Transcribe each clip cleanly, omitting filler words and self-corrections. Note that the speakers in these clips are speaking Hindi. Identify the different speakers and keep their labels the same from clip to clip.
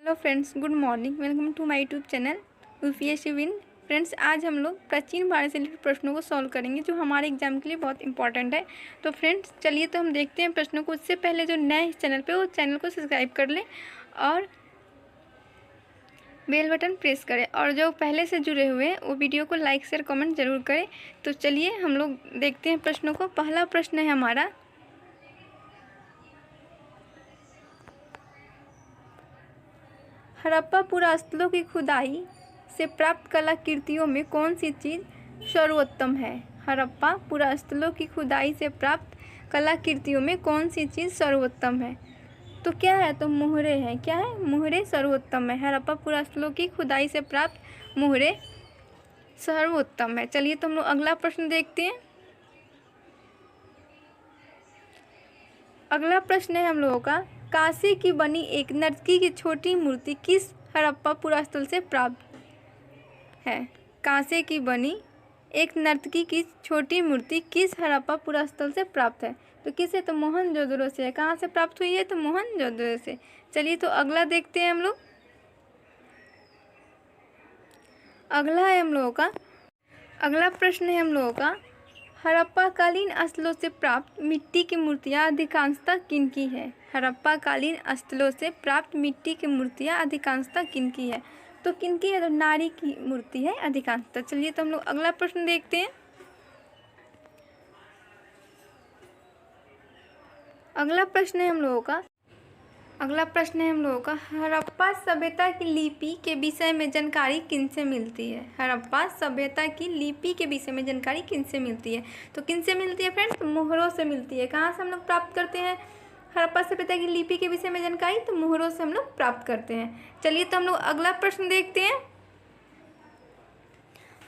Speaker 1: Hello friends, good morning. Welcome to my YouTube channel UPSC win. Friends, आज हम लोग प्राचीन भारत से रिलेटेड प्रश्नों को सॉल्व करेंगे जो हमारे एग्जाम के लिए बहुत इंपॉर्टेंट है। तो फ्रेंड्स चलिए तो हम देखते हैं प्रश्नों को। उससे पहले जो नए इस चैनल पे वो चैनल को सब्सक्राइब कर लें और बेल बटन प्रेस करें, और जो पहले से जुड़े हुए हैं वो वीडियो को लाइक शेयर कमेंट ज़रूर करें। तो चलिए हम लोग देखते हैं प्रश्नों को। पहला प्रश्न है हमारा, हड़प्पा पुरास्थलों की खुदाई से प्राप्त कलाकृतियों में कौन सी चीज़ सर्वोत्तम है? हड़प्पा पुरास्थलों की खुदाई से प्राप्त कलाकृतियों में कौन सी चीज़ सर्वोत्तम है? तो क्या है? तो मुहरे हैं। क्या है? मुहरे सर्वोत्तम है। हड़प्पा पुरास्थलों की खुदाई से प्राप्त मुहरे सर्वोत्तम है। चलिए तो हम लोग अगला प्रश्न देखते हैं। अगला प्रश्न है हम लोगों का, कांसे की बनी एक नर्तकी की छोटी मूर्ति किस हड़प्पा पुरास्थल से प्राप्त है? कांसे की बनी एक नर्तकी की छोटी मूर्ति किस हड़प्पा पुरास्थल से प्राप्त है? तो किसे? तो मोहनजोदड़ो से है। कहाँ से प्राप्त हुई है? तो मोहनजोदड़ो से। चलिए तो अगला देखते हैं हम लोग। अगला है हम लोगों का, अगला प्रश्न है हम लोगों का, हड़प्पा कालीन स्थलों से प्राप्त मिट्टी की मूर्तियाँ अधिकांशतः किनकी है? हड़प्पा कालीन स्थलों से प्राप्त मिट्टी की मूर्तियाँ अधिकांशतः किनकी है? तो किनकी है? तो नारी की मूर्ति है अधिकांशतः। चलिए तो हम लोग अगला प्रश्न देखते हैं। अगला प्रश्न है हम लोगों का, अगला प्रश्न है हम लोगों का, हड़प्पा सभ्यता की लिपि के विषय में जानकारी किनसे मिलती है? हड़प्पा सभ्यता की लिपि के विषय में जानकारी किनसे मिलती है? तो किनसे मिलती है फ्रेंड्स? मुहरों से मिलती है। कहाँ से हम लोग प्राप्त करते हैं हड़प्पा सभ्यता की लिपि के विषय में जानकारी? तो मुहरों से हम लोग प्राप्त करते हैं। चलिए तो हम लोग अगला प्रश्न देखते हैं।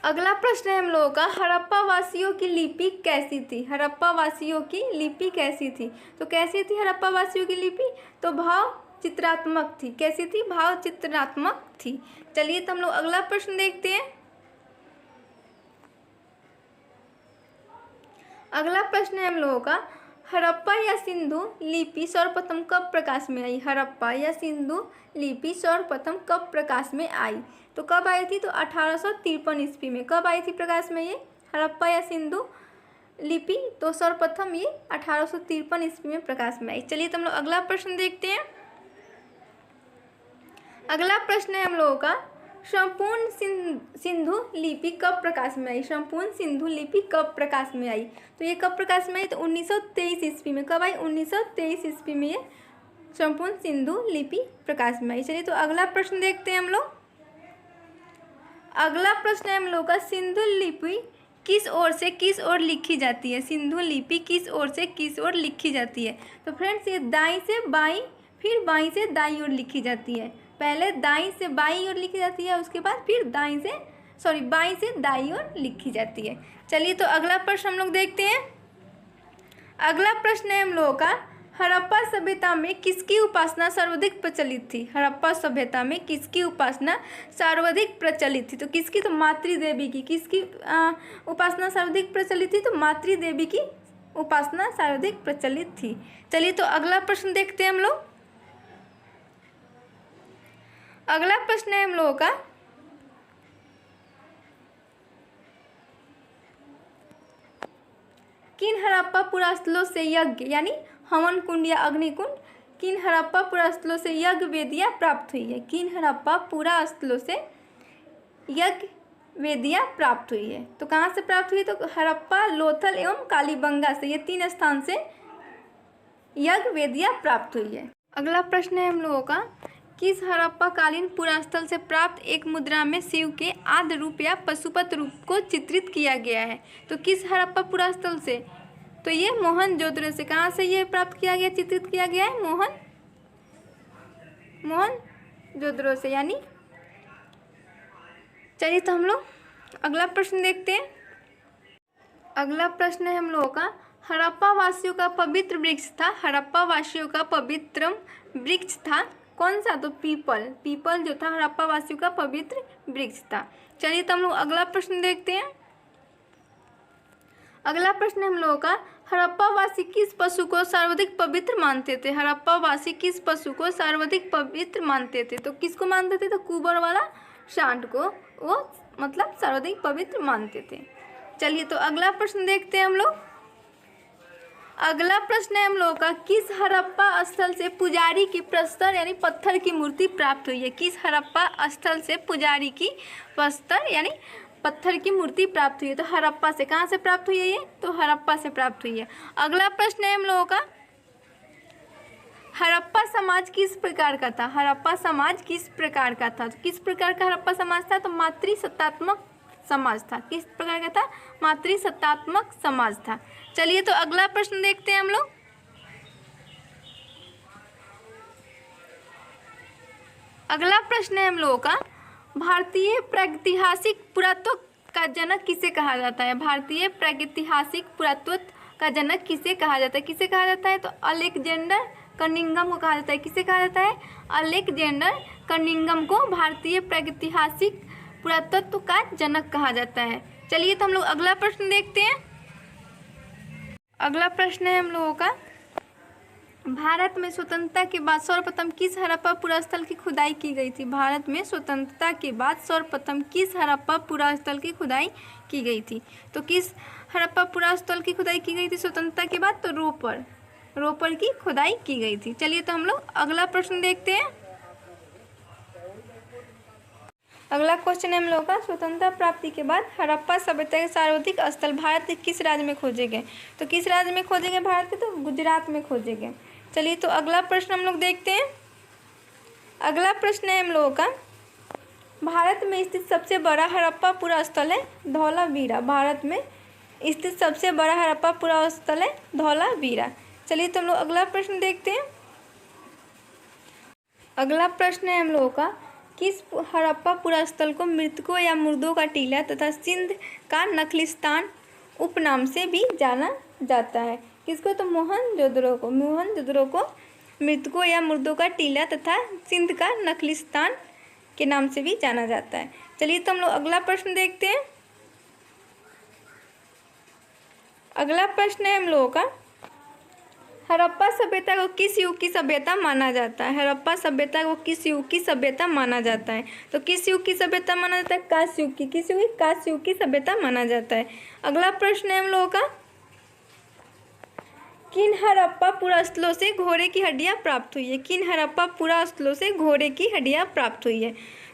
Speaker 1: अगला प्रश्न है हम लोगों का, हड़प्पा वासियों की लिपि कैसी थी? हड़प्पा वासियों की लिपि कैसी थी? तो कैसी थी हड़प्पा वासियों की लिपि? तो भाव चित्रात्मक थी। कैसी थी? भाव चित्रात्मक थी। चलिए तो हम लोग अगला प्रश्न देखते हैं। अगला प्रश्न है हम लोगों का, हड़प्पा या सिंधु लिपि सर्वप्रथम कब प्रकाश में आई? हड़प्पा या सिंधु लिपि सर्वप्रथम कब प्रकाश में आई? तो कब आई थी? तो 1853 ईस्वी में। कब आई थी प्रकाश में ये हड़प्पा या सिंधु लिपि? तो सर्वप्रथम ये 1853 ईस्वी में प्रकाश में आई। चलिए तो हम लोग अगला प्रश्न देखते हैं। अगला प्रश्न है हम लोगों का, संपूर्ण सिंधु लिपि कब प्रकाश में आई? संपूर्ण सिंधु लिपि कब प्रकाश में आई? तो ये कब प्रकाश में आई? तो 1923 ईस्वी में। कब आई? 1923 ईस्वी में ये संपूर्ण सिंधु लिपि प्रकाश में आई। चलिए तो अगला प्रश्न देखते हैं हम लोग। अगला प्रश्न है हम लोग का, सिंधु लिपि किस ओर से किस ओर लिखी जाती है? सिंधु लिपि किस ओर से किस ओर लिखी जाती है? तो फ्रेंड्स ये दाईं से बाईं फिर बाईं से दाईं ओर लिखी जाती है। पहले दाईं से बाईं ओर लिखी जाती है, उसके बाद फिर बाईं से दाईं ओर लिखी जाती है। चलिए तो अगला प्रश्न हम लोग देखते हैं। अगला प्रश्न है हम लोगों का, हड़प्पा सभ्यता में किसकी उपासना सर्वाधिक प्रचलित थी? हड़प्पा सभ्यता में किसकी उपासना सर्वाधिक प्रचलित थी? तो किसकी? तो मातृदेवी की। किसकी उपासना सर्वाधिक प्रचलित थी? तो मातृदेवी की उपासना सर्वाधिक प्रचलित थी। चलिए तो अगला प्रश्न देखते हैं हम लोग। अगला प्रश्न है हम लोगों का, किन हड़प्पा पुरास्थलों से यज्ञ यानी हवन कुंड या अग्निकुंड, किन हड़प्पा पुरास्थलों से यज्ञ वेदियाँ प्राप्त हुई है? किन हड़प्पा पुरास्थलों से यज्ञ वेदियाँ प्राप्त हुई है? तो कहाँ से प्राप्त हुई? तो हड़प्पा, लोथल एवं कालीबंगा से, ये 3 स्थान से यज्ञ वेदियाँ प्राप्त हुई है। अगला प्रश्न है हम लोगों का, किस हड़प्पा कालीन पुरास्थल से प्राप्त एक मुद्रा में शिव के आद्य रूप या पशुपत रूप को चित्रित किया गया है? तो किस हड़प्पा पुरास्थल से? तो ये मोहनजोदड़ो से। कहाँ से ये प्राप्त किया गया, चित्रित किया गया है? मोहनजोदड़ो से यानी। चलिए तो हम लोग अगला प्रश्न देखते हैं। अगला प्रश्न है हम लोगों का, हड़प्पा वासियों का पवित्र वृक्ष था। हड़प्पा वासियों का पवित्र वृक्ष था कौन सा? तो पीपल। पीपल जो था हड़प्पा वासियों का पवित्र वृक्ष था। चलिए तो हम लोग अगला प्रश्न देखते हैं। अगला प्रश्न है हम लोगों का, हड़प्पा वासी किस पशु को सर्वाधिक पवित्र मानते थे? हड़प्पा वासी किस पशु को सर्वाधिक पवित्र मानते थे? तो किसको मानते थे? तो कुबर वाला सांड को वो मतलब सर्वाधिक पवित्र मानते थे। चलिए तो अगला प्रश्न देखते हैं हम लोग। अगला प्रश्न है हम लोगों का, किस हड़प्पा स्थल से पुजारी की प्रस्तर यानी पत्थर की मूर्ति प्राप्त हुई है? किस हड़प्पा स्थल से पुजारी की प्रस्तर यानी पत्थर की मूर्ति प्राप्त हुई है? तो हड़प्पा से। कहाँ से प्राप्त हुई है ये? तो हड़प्पा से प्राप्त हुई है। अगला प्रश्न है हम लोगों का, हड़प्पा समाज किस प्रकार का था? हड़प्पा समाज किस प्रकार का था? तो किस प्रकार का हड़प्पा समाज था? तो मातृसत्तात्मक समाज था। किस प्रकार का था? मातृसत्तात्मक समाज था। चलिए तो अगला प्रश्न देखते हैं हम लोग। अगला प्रश्न है हम लोगों का, भारतीय प्रागैतिहासिक पुरातत्व का जनक किसे कहा जाता है? भारतीय प्रागैतिहासिक पुरातत्व का जनक किसे कहा जाता है? किसे कहा जाता है? तो अलेक्जेंडर कनिंघम को कहा जाता है। किसे कहा जाता है? अलेक्जेंडर कनिंघम को भारतीय प्रागैतिहासिक पुरातत्व का जनक कहा जाता है। चलिए तो हम लोग अगला प्रश्न देखते हैं। अगला प्रश्न है हम लोगों का, भारत में स्वतंत्रता के बाद सर्वप्रथम किस हड़प्पा पुरास्थल की खुदाई की गई थी? भारत में स्वतंत्रता के बाद सर्वप्रथम किस हड़प्पा पुरास्थल की खुदाई की गई थी? तो किस हड़प्पा पुरास्थल की खुदाई की गई थी स्वतंत्रता के बाद? तो रोपर की खुदाई की गई थी। चलिए तो हम लोग अगला प्रश्न देखते हैं। अगला क्वेश्चन है हम लोगों का, स्वतंत्रता प्राप्ति के बाद हड़प्पा सभ्यता के सर्वाधिक स्थल भारत के किस राज्य में खोजे गए? तो किस राज्य में खोजे गए भारत के? तो गुजरात में खोजे गए। चलिए तो अगला प्रश्न हम लोग देखते हैं। अगला प्रश्न है हम लोगों का, भारत में स्थित सबसे बड़ा हड़प्पा पुरास्थल है धौलावीरा। भारत में स्थित सबसे बड़ा हड़प्पा पुरास्थल है धौलावीरा। चलिए तो हम लोग अगला प्रश्न देखते हैं। अगला प्रश्न है हम लोगों का, किस हड़प्पा पुरास्थल को मृतकों या मुर्दों का टीला तथा सिंध का नखलिस्तान उपनाम से भी जाना जाता है? किसको? तो मोहनजोदड़ो को मृतकों या मुर्दों का टीला तथा सिंध का नखलिस्तान के नाम से भी जाना जाता है। चलिए तो हम लोग अगला प्रश्न देखते हैं। अगला प्रश्न है हम लोगों का, हड़प्पा सभ्यता को किस युग की सभ्यता माना जाता है? हड़प्पा सभ्यता को किस युग की सभ्यता माना जाता है? तो किस युग की सभ्यता माना जाता है? कांस्य युग की। किस युग की? कांस्य युग की सभ्यता माना जाता है। अगला प्रश्न है हम लोगों का, किन हड़प्पा पुरास्थलों से घोड़े की हड्डियां प्राप्त हुई है? किन हड़प्पा पुरास्थलों से घोड़े की हड्डियां प्राप्त हुई है?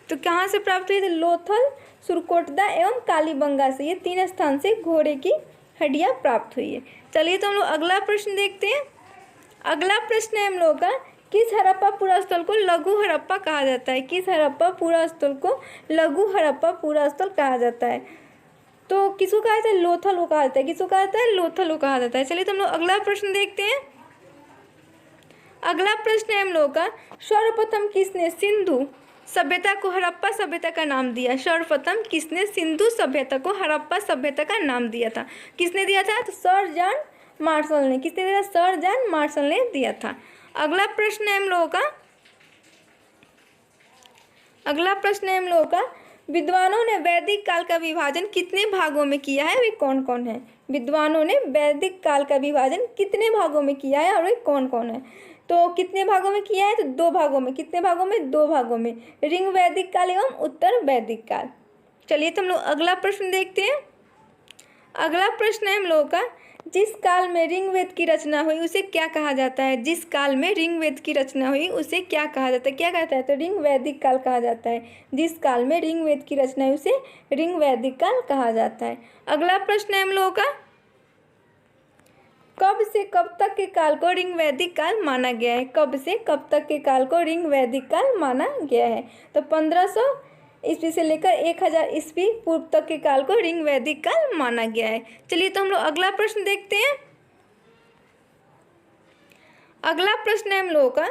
Speaker 1: तो कहाँ से प्राप्त हुई है? लोथल, सुरकोटदा एवं कालीबंगा से, ये 3 स्थान से घोड़े की हड्डियां प्राप्त हुई है। चलिए तो हम लोग अगला प्रश्न देखते हैं। अगला प्रश्न है हम लोगों का, किस हड़प्पा पुरास्थल को लघु हड़प्पा कहा जाता है? किस हड़प्पा पुरास्थल को लघु हड़प्पा पुरास्थल कहा जाता है? तो किसको कहा जाता है? लोथल को कहा जाता है। किसको कहा जाता है? लोथल को कहा जाता है। चलिए तो हम लोग अगला प्रश्न देखते हैं। अगला प्रश्न है हम लोगों का, सर्वप्रथम किसने सिंधु सभ्यता को हड़प्पा सभ्यता का नाम दिया? सर्वप्रथम किसने सिंधु सभ्यता को हड़प्पा सभ्यता का नाम दिया था? किसने दिया था? तो सर जॉन मार्शल ने। किसने दिया? सर जॉन मार्शल ने दिया था। अगला प्रश्न है हम लोगों का, अगला प्रश्न है हम लोगों का, विद्वानों ने वैदिक काल का विभाजन कितने भागों में किया है? वे कौन कौन है? विद्वानों ने वैदिक काल का विभाजन कितने भागों में किया है और वे कौन कौन है? तो कितने भागों में किया है? तो 2 भागों में। कितने भागों में? 2 भागों में, ऋग वैदिक काल एवं उत्तर वैदिक काल। चलिए तो हम लोग अगला प्रश्न देखते हैं। अगला प्रश्न है हम लोगों का, जिस काल में ऋग्वेद की रचना हुई उसे क्या कहा जाता है? जिस काल में ऋग्वेद की रचना हुई उसे क्या कहा जाता है? क्या कहता है? तो ऋग्वैदिक काल कहा जाता है। जिस काल में ऋग्वेद की रचना हुई उसे ऋग्वैदिक काल कहा जाता है। अगला प्रश्न है हम लोगों का, कब से कब तक के काल को ऋग्वैदिक काल माना गया है? कब से कब तक के काल को ऋग्वैदिक काल माना गया है? तो 1500 ईस्वी से लेकर 1000 ईस्वी पूर्व तक के काल को ऋग्वैदिक काल माना गया है। चलिए तो हम लोग अगला प्रश्न देखते हैं। अगला प्रश्न है हम लोगों का,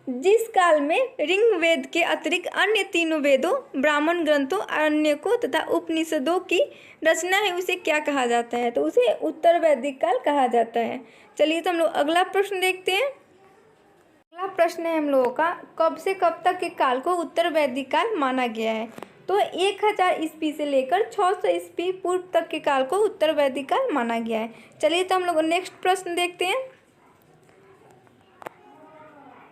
Speaker 1: जिस काल में ऋग्वेद के अतिरिक्त अन्य 3 वेदों, ब्राह्मण ग्रंथों, आरण्यकों तथा उपनिषदों की रचना है उसे क्या कहा जाता है? तो उसे उत्तर वैदिक काल कहा जाता है। चलिए तो हम लोग अगला प्रश्न देखते हैं। अगला प्रश्न है हम लोगों का, कब से कब तक के काल को उत्तर वैदिक काल माना गया है? तो 1000 ईस्वी से लेकर 600 ईस्वी पूर्व तक के काल को उत्तर वैदिक काल माना गया है। चलिए तो हम लोग नेक्स्ट प्रश्न देखते हैं।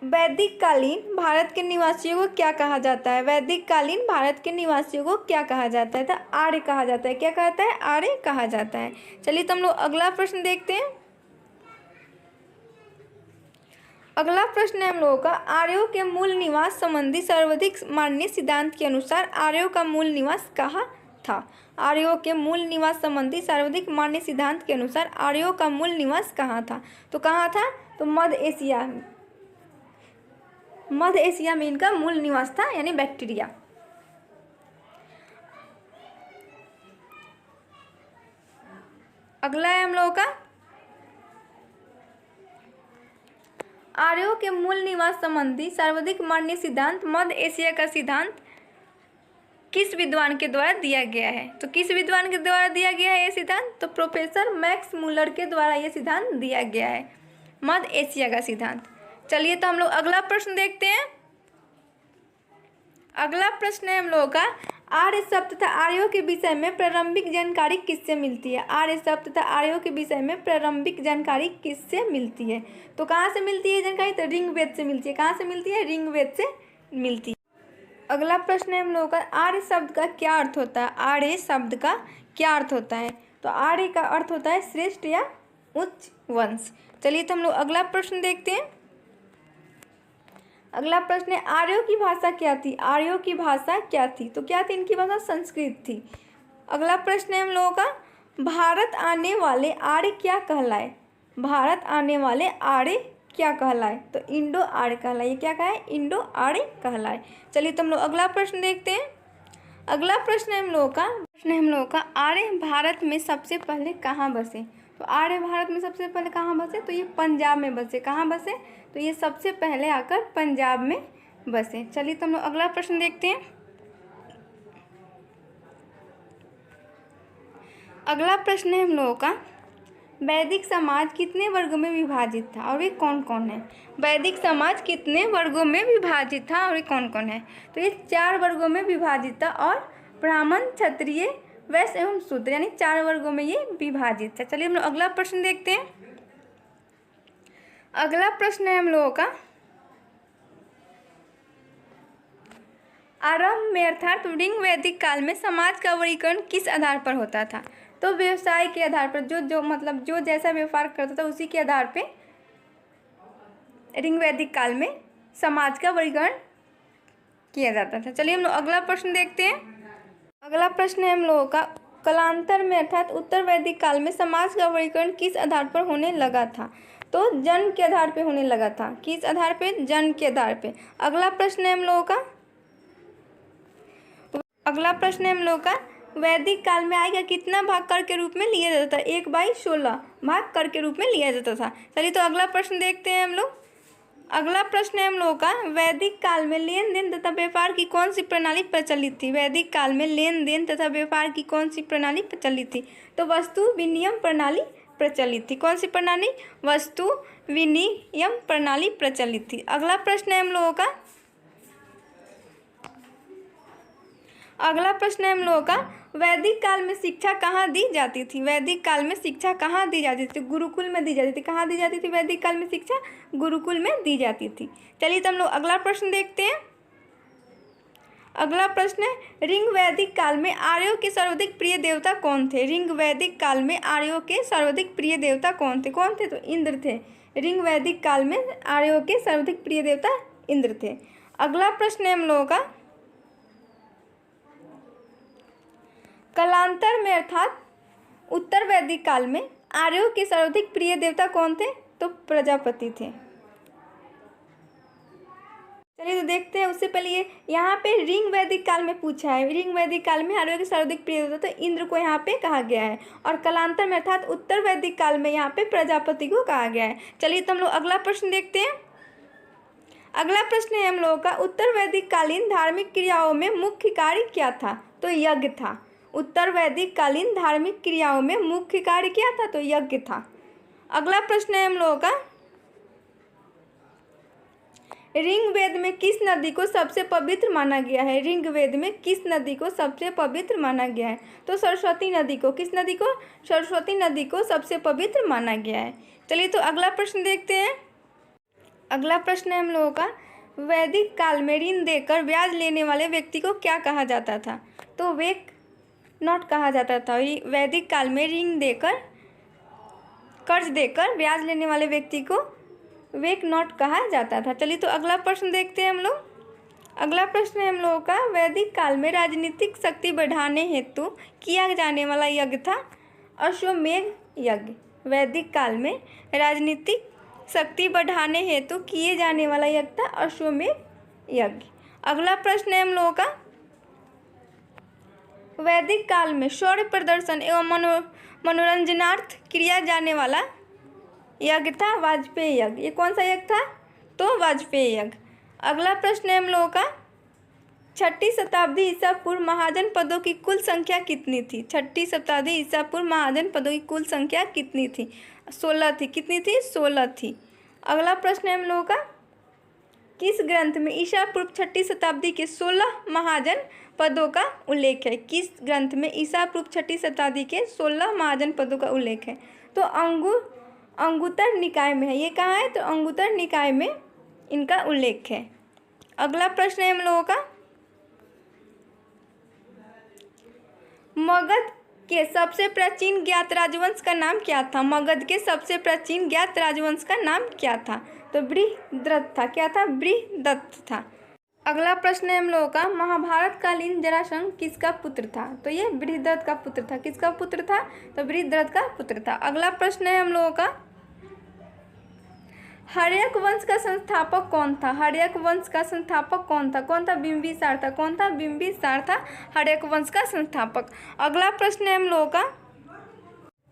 Speaker 1: वैदिक कालीन भारत के निवासियों को क्या कहा जाता है? वैदिक कालीन भारत के निवासियों को क्या कहा जाता है? तो आर्य कहा जाता है। क्या कहता है? आर्य कहा जाता है। चलिए तो हम लोग अगला प्रश्न देखते हैं। अगला प्रश्न है हम लोगों का, आर्यों के मूल निवास संबंधी सर्वाधिक मान्य सिद्धांत के अनुसार आर्यों का मूल निवास कहाँ था? आर्यों के मूल निवास संबंधी सर्वाधिक मान्य सिद्धांत के अनुसार आर्यों का मूल निवास कहाँ था? तो कहाँ था? तो मध्य एशिया में इनका मूल निवास था, यानी बैक्टीरिया। अगला है हम लोगों का, आर्यों के मूल निवास संबंधी सर्वाधिक मान्य सिद्धांत मध्य एशिया का सिद्धांत किस विद्वान के द्वारा दिया गया है? तो किस विद्वान के द्वारा दिया गया है ये सिद्धांत? तो प्रोफेसर मैक्स मूलर के द्वारा ये सिद्धांत दिया गया है, मध्य एशिया का सिद्धांत। चलिए तो हम लोग अगला प्रश्न देखते हैं। अगला प्रश्न है हम लोगों का, आर्य शब्द तथा आर्यों के विषय में प्रारंभिक जानकारी किससे मिलती है? आर्य शब्द तथा आर्यों के विषय में प्रारंभिक जानकारी किससे मिलती है? तो कहाँ से मिलती है जानकारी? तो ऋग्वेद से मिलती है। कहाँ से मिलती है? ऋग्वेद से मिलती है। अगला प्रश्न है हम लोगों का, आर्य शब्द का क्या अर्थ होता है? आर्य शब्द का क्या अर्थ होता है? तो आर्य का अर्थ होता है श्रेष्ठ या उच्च वंश। चलिए तो हम लोग अगला प्रश्न देखते हैं। अगला प्रश्न है, आर्यों की भाषा क्या थी? आर्यों की भाषा क्या थी? तो क्या थी इनकी भाषा? संस्कृत थी। अगला प्रश्न है हम लोगों का, भारत आने वाले आर्य क्या कहलाए? भारत आने वाले आर्य क्या कहलाए? तो इंडो आर्य कहलाए। ये क्या कहा? इंडो आर्य कहलाए। चलिए तो हम लोग अगला प्रश्न देखते हैं। अगला प्रश्न है हम लोगों का, आर्य भारत में सबसे पहले कहाँ बसे? तो आर्य भारत में सबसे पहले कहाँ बसे? तो ये पंजाब में बसे। कहाँ बसे? तो ये सबसे पहले आकर पंजाब में बसे। चलिए तो हम लोग अगला प्रश्न देखते हैं। अगला प्रश्न है हम लोगों का, वैदिक समाज कितने वर्गों में विभाजित था और ये कौन कौन है? वैदिक समाज कितने वर्गों में विभाजित था और ये कौन कौन है? तो ये 4 वर्गों में विभाजित था, और ब्राह्मण, क्षत्रिय, वैश्य एवं शूद्र, यानी 4 वर्गों में ये विभाजित था। चलिए हम लोग अगला प्रश्न देखते हैं। अगला प्रश्न है हम लोगों का, आरंभ में अर्थात ऋग वैदिक काल में समाज का वर्गीकरण किस आधार पर होता था? तो व्यवसाय के आधार पर, जो जैसा व्यापार करता था उसी के आधार पे ऋग वैदिक काल में समाज का वर्गीकरण किया जाता था। चलिए हम लोग अगला प्रश्न देखते हैं। अगला प्रश्न है हम लोगों का, कालांतर में अर्थात उत्तर वैदिक काल में समाज का वर्गीकरण किस आधार पर होने लगा था? तो जन्म के आधार पे होने लगा था। किस आधार पे? जन्म के आधार पे। अगला प्रश्न है हम लोगों का, वैदिक काल में आय का कितना भाग कर के रूप में लिया जाता था? 1/16 भाग कर के रूप में लिया जाता था। चलिए तो अगला प्रश्न देखते हैं हम लोग। अगला प्रश्न है हम लोगों का, वैदिक काल में लेन देन तथा व्यापार की कौन सी प्रणाली प्रचलित थी? वैदिक काल में लेन देन तथा व्यापार की कौन सी प्रणाली प्रचलित थी? तो वस्तु विनिमय प्रणाली प्रचलित थी। कौन सी प्रणाली? वस्तु विनिमय प्रणाली प्रचलित थी। अगला प्रश्न है हम लोगों का, वैदिक काल में शिक्षा कहाँ दी जाती थी? वैदिक काल में शिक्षा कहाँ दी जाती थी? गुरुकुल में दी जाती थी। कहाँ दी जाती थी वैदिक काल में शिक्षा? गुरुकुल में दी जाती थी। चलिए तो हम लोग अगला प्रश्न देखते हैं। अगला प्रश्न है, ऋग वैदिक काल में आर्यों के सर्वाधिक प्रिय देवता कौन थे? ऋग वैदिक काल में आर्यों के सर्वाधिक प्रिय देवता कौन थे? तो इंद्र थे। ऋग वैदिक काल में आर्यों के सर्वाधिक प्रिय देवता इंद्र थे। अगला प्रश्न है हम लोगों का, कालांतर में अर्थात उत्तर वैदिक काल में आर्यों के सर्वाधिक प्रिय देवता कौन थे? तो प्रजापति थे। चलिए तो देखते हैं। उससे पहले ये यहाँ पे ऋग वैदिक काल में पूछा है, ऋग वैदिक काल में आर्यों के सर्वाधिक प्रिय देवता तो इंद्र को यहाँ पे कहा गया है, और कालांतर में अर्थात उत्तर वैदिक काल में यहाँ पे प्रजापति को कहा गया है। चलिए तो हम लोग अगला प्रश्न देखते हैं। अगला प्रश्न है हम लोगों का, उत्तर वैदिक कालीन धार्मिक क्रियाओं में मुख्य कार्य क्या था? तो यज्ञ था। उत्तर वैदिक कालीन धार्मिक क्रियाओं में मुख्य कार्य क्या था? तो यज्ञ था। अगला प्रश्न है हम लोगों का, ऋग्वेद में किस नदी को सबसे पवित्र माना गया है? ऋग्वेद में किस नदी को सबसे पवित्र माना गया है? तो सरस्वती नदी को। किस नदी को? सरस्वती नदी को सबसे पवित्र माना गया है। चलिए तो अगला प्रश्न देखते हैं। अगला प्रश्न है हम लोगों का, वैदिक काल में ऋण देकर ब्याज लेने वाले व्यक्ति को क्या कहा जाता था? तो वेक नॉट कहा जाता था। वैदिक काल में ऋण देकर, कर्ज देकर ब्याज लेने वाले व्यक्ति को वेक नॉट कहा जाता था। चलिए तो अगला प्रश्न देखते हैं हम लोग। अगला प्रश्न है हम लोगों का, वैदिक काल में राजनीतिक शक्ति बढ़ाने हेतु किया जाने वाला यज्ञ था अश्वमेध यज्ञ। वैदिक काल में राजनीतिक शक्ति बढ़ाने हेतु किए जाने वाला यज्ञ था अश्वमेध यज्ञ। अगला प्रश्न है हम लोगों का, वैदिक काल में शौर्य प्रदर्शन एवं मनोरंजनार्थ किया जाने वाला यज्ञ था वाजपेयी यज्ञ। ये कौन सा यज्ञ था? तो वाजपेयी यज्ञ। अगला प्रश्न है हम लोगों का, 6ठी शताब्दी ईसा पूर्व महाजन पदों की कुल संख्या कितनी थी? 6ठी शताब्दी ईसा पूर्व महाजन पदों की कुल संख्या कितनी थी? 16 थी। कितनी थी? 16 थी। अगला प्रश्न है हम लोगों का, किस ग्रंथ में ईसा पूर्व 6ठी शताब्दी के 16 महाजन पदों का उल्लेख है? किस ग्रंथ में ईसा पूर्व 6ठी शताब्दी के 16 महाजन पदों का उल्लेख है? तो अंगुत्तर निकाय में है। ये कहाँ है? तो अंगुत्तर निकाय में इनका उल्लेख है। अगला प्रश्न है हम लोगों का, मगध के सबसे प्राचीन ज्ञात राजवंश का नाम क्या था? मगध के सबसे प्राचीन ज्ञात राजवंश का नाम क्या था? तो बृहद्रथ था। क्या था? बृहद्रथ था। अगला प्रश्न है हम लोगों का, महाभारत कालीन जरासंध किसका पुत्र था? तो ये बृहद्रथ का पुत्र था। किसका पुत्र था? तो बृहद्रथ का पुत्र था। अगला प्रश्न है हम लोगों का, हर्यक वंश का संस्थापक कौन था? हर्यक वंश का संस्थापक कौन था? कौन था? बिंबिसार था। कौन था? बिंबिसार था हर्यक वंश का संस्थापक। अगला प्रश्न है हम लोगों का,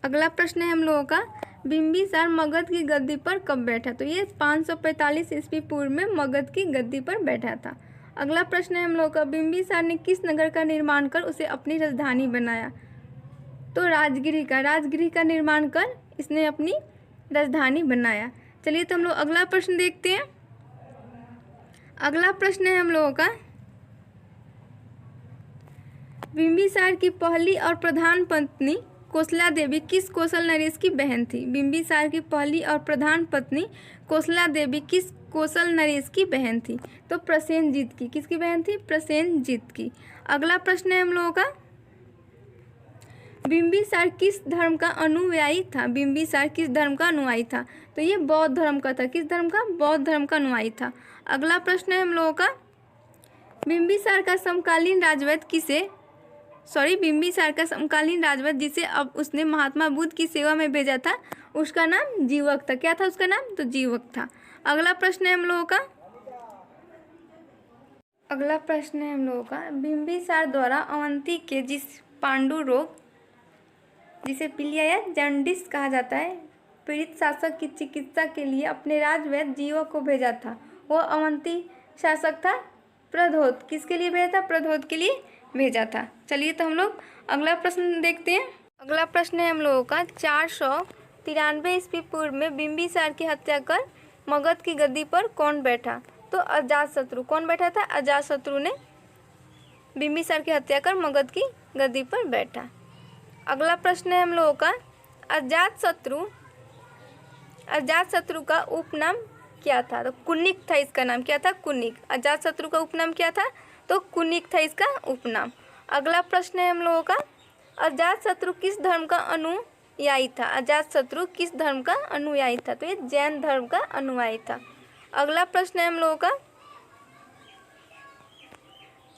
Speaker 1: अगला प्रश्न है हम लोगों का, बिंबिसार मगध की गद्दी पर कब बैठा? तो ये 545 ईस्वी पूर्व में मगध की गद्दी पर बैठा था। अगला प्रश्न है हम लोगों का, बिंबिसार ने किस नगर का निर्माण कर उसे अपनी राजधानी बनाया? तो राजगिरी का। राजगिरी का निर्माण कर इसने अपनी राजधानी बनाया। चलिए तो हम लोग अगला प्रश्न देखते हैं। अगला प्रश्न है हम लोगों का, बिंबिसार की पहली और प्रधान पत्नी कौशल्या देवी किस कौशल नरेश की बहन थी? बिंबिसार की पहली और प्रधान पत्नी कौशल्या देवी किस कौशल नरेश की बहन थी? तो प्रसेनजीत की। किसकी बहन थी? प्रसेनजीत की। अगला प्रश्न है हम लोगों का, बिंबिसार किस धर्म का अनुयायी था? बिंबिसार किस धर्म का अनुयायी था? तो ये बौद्ध धर्म का था। किस धर्म का? बौद्ध धर्म का अनुयायी था। अगला प्रश्न है हम लोगों का, बिंबिसार का समकालीन राजवैद्य किसे बिंबिसार का समकालीन राजवैद्य जिसे अब उसने महात्मा बुद्ध की सेवा में भेजा था उसका नाम जीवक था। क्या था उसका नाम? तो जीवक था। अगला प्रश्न है हम लोगों का, अगला प्रश्न है हम लोगों का, बिंबिसार द्वारा अवंती के जिस पांडु रोग जिसे पीलिया या जॉन्डिस कहा जाता है पीड़ित शासक की चिकित्सा के लिए अपने राजवैद्य जीवक को भेजा था, वो अवंती शासक था प्रद्योत। किसके लिए भेजा था? प्रद्योत के लिए भेजा था। चलिए तो हम लोग अगला प्रश्न देखते हैं। अगला प्रश्न है हम लोगों का, 493 ईस्वी पूर्व में बिंबिसार की हत्या कर मगध की गद्दी पर कौन बैठा? तो अजातशत्रु। कौन बैठा था? अजातशत्रु ने बिंबिसार की हत्या कर मगध की गद्दी पर बैठा। अगला प्रश्न है हम लोगों का, अजातशत्रु का उपनाम क्या था? तो कुनिक था इसका नाम। क्या था? कुनिक। अजातशत्रु का उपनाम क्या था? तो कुनिक था इसका उपनाम। अगला प्रश्न है हम लोगों का, अजातशत्रु किस धर्म का अनुयायी था? अजातशत्रु किस धर्म का अनुयायी था? तो ये जैन धर्म का अनुयायी था। अगला प्रश्न है हम लोगों का,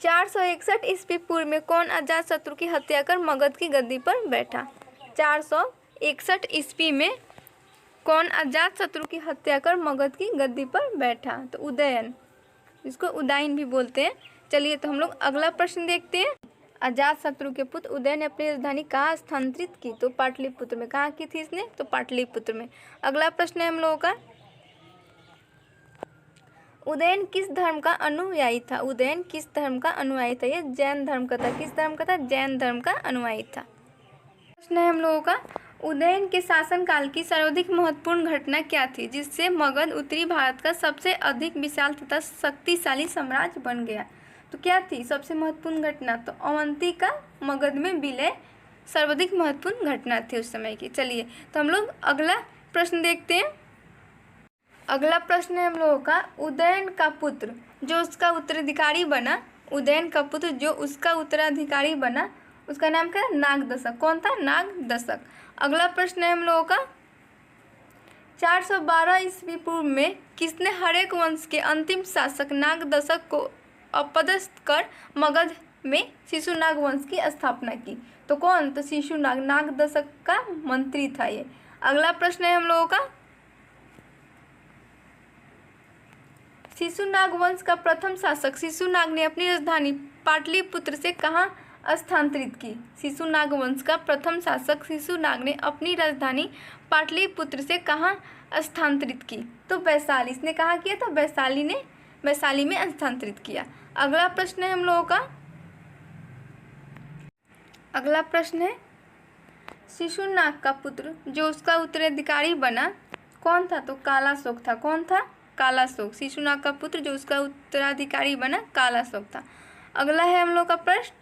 Speaker 1: 461 ईस्वी पूर्व में कौन अजातशत्रु की हत्या कर मगध की गद्दी पर बैठा? 461 ईस्वी में कौन अजातशत्रु की हत्या कर मगध की गद्दी पर बैठा? तो उदयन, जिसको उदयन भी बोलते हैं। चलिए तो हम लोग अगला प्रश्न देखते हैं। अजातशत्रु के पुत्र उदयन ने अपनी राजधानी कहाँ स्थानांतरित की? तो पाटलिपुत्र में। कहाँ की थी इसने? तो पाटलिपुत्र में। अगला प्रश्न है हम लोगों का, उदयन किस धर्म का अनुयायी था? उदयन किस धर्म का अनुयायी था? ये जैन धर्म का था। किस धर्म का था? जैन धर्म का अनुयायी था। प्रश्न है हम लोगों का, उदयन के शासनकाल की सर्वाधिक महत्वपूर्ण घटना क्या थी जिससे मगध उत्तरी भारत का सबसे अधिक विशाल तथा शक्तिशाली साम्राज्य बन गया? तो क्या थी सबसे महत्वपूर्ण घटना? तो अवंती का मगध में विलय सर्वाधिक महत्वपूर्ण घटना थी उस समय की। चलिए तो हम लोग अगला प्रश्न देखते हैं। अगला प्रश्न है हम लोगों का, उदयन का पुत्र जो उसका उत्तराधिकारी बना, उदयन का पुत्र जो उसका उत्तराधिकारी बना, उसका नाम क्या? नागदशक। कौन था? नागदशक। अगला प्रश्न है हम लोगों का, 412 ईस्वी पूर्व में किसने हर्यक वंश के अंतिम शासक नागदशक को अपदस्थ कर मगध में शिशुनाग वंश की स्थापना की? तो कौन? तो शिशुनाग, नागदशक का मंत्री था ये। अगला प्रश्न है हम लोगों का, शिशुनाग वंश का प्रथम शासक शिशुनाग ने अपनी राजधानी पाटलिपुत्र से कहाँ स्थानांतरित की? शिशुनाग वंश का प्रथम शासक शिशुनाग ने अपनी राजधानी पाटलिपुत्र से कहाँ स्थानांतरित की? तो वैशाली। इसने कहाँ किया? तो वैशाली में स्थानांतरित किया। अगला प्रश्न है हम लोगों का, अगला प्रश्न है, शिशुनाग का पुत्र जो उसका उत्तराधिकारी बना कौन था? तो कालाशोक था। कौन था? कालाशोक। शिशुनाग का पुत्र जो उसका उत्तराधिकारी बना कालाशोक था। अगला है हम लोग का प्रश्न,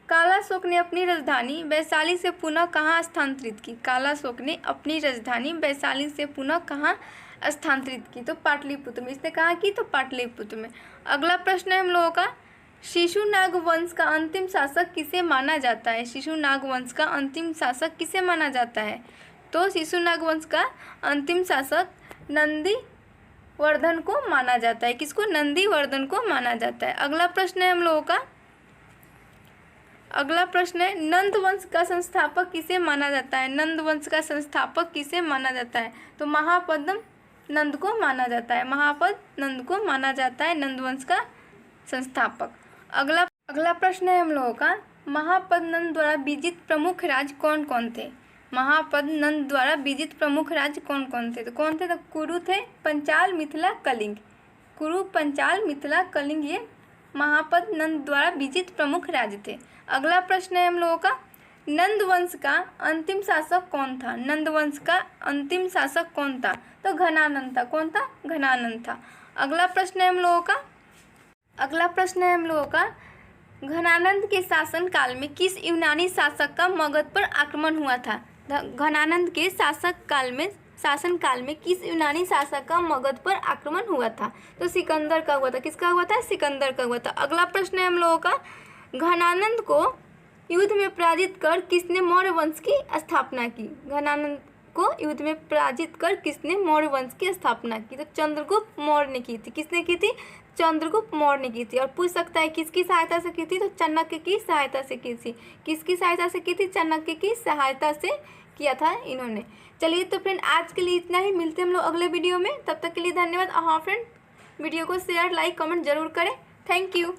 Speaker 1: कालाशोक ने अपनी राजधानी वैशाली से पुनः कहाँ स्थानांतरित की? कालाशोक ने अपनी राजधानी वैशाली से पुनः कहाँ स्थानांतरित की? तो पाटलिपुत्र में। इसने कहाँ की? तो पाटलिपुत्र में। अगला प्रश्न है हम लोगों का, शिशुनाग वंश का अंतिम शासक किसे माना जाता है? शिशुनाग वंश का अंतिम शासक किसे माना जाता है? तो शिशुनाग वंश का अंतिम शासक नंदीवर्धन को माना जाता है। किसको? नंदीवर्धन को माना जाता है। अगला प्रश्न है हम लोगों का, अगला प्रश्न है, नंद वंश का संस्थापक किसे माना जाता है? नंद वंश का संस्थापक किसे माना जाता है? तो महापद्म नंद को माना जाता है। महापद नंद को माना जाता है नंद वंश का संस्थापक। अगला प्रश्न है हम लोगों का, महापद नंद द्वारा विजित प्रमुख राज्य कौन कौन थे? महापद नंद द्वारा विजित प्रमुख राज्य कौन कौन थे? तो कौन थे? तो कुरु थे, पंचाल, मिथिला, कलिंग। कुरु, पंचाल, मिथिला, कलिंग ये महापद नंद द्वारा विजित प्रमुख राज्य थे। अगला प्रश्न है हम लोगों का, नंद वंश का अंतिम शासक कौन था? नंद वंश का अंतिम शासक कौन था? तो घनानंद था। कौन था? घनानंद था। अगला प्रश्न है हम लोगों का, अगला प्रश्न है हम लोगों का, घनानंद के शासन काल में किस यूनानी शासक का मगध पर आक्रमण हुआ था? घनानंद के शासन काल में किस यूनानी शासक का मगध पर आक्रमण हुआ था? तो सिकंदर का हुआ था। किसका हुआ था? सिकंदर का हुआ था। अगला प्रश्न है हम लोगों का, घनानंद को युद्ध में पराजित कर किसने मौर्य वंश की स्थापना की? घनानंद को युद्ध में पराजित कर किसने मौर्य वंश की स्थापना की? तो चंद्रगुप्त मौर्य ने की थी। किसने की थी? चंद्रगुप्त मौर्य ने की थी। और पूछ सकता है किसकी सहायता से की थी? तो चाणक्य की सहायता से की थी। किसकी सहायता से की थी? चाणक्य की सहायता से किया था इन्होंने। चलिए तो फ्रेंड आज के लिए इतना ही, मिलते हैं हम लोग अगले वीडियो में। तब तक के लिए धन्यवाद। हाँ फ्रेंड, वीडियो को शेयर, लाइक, कमेंट जरूर करें। Thank you.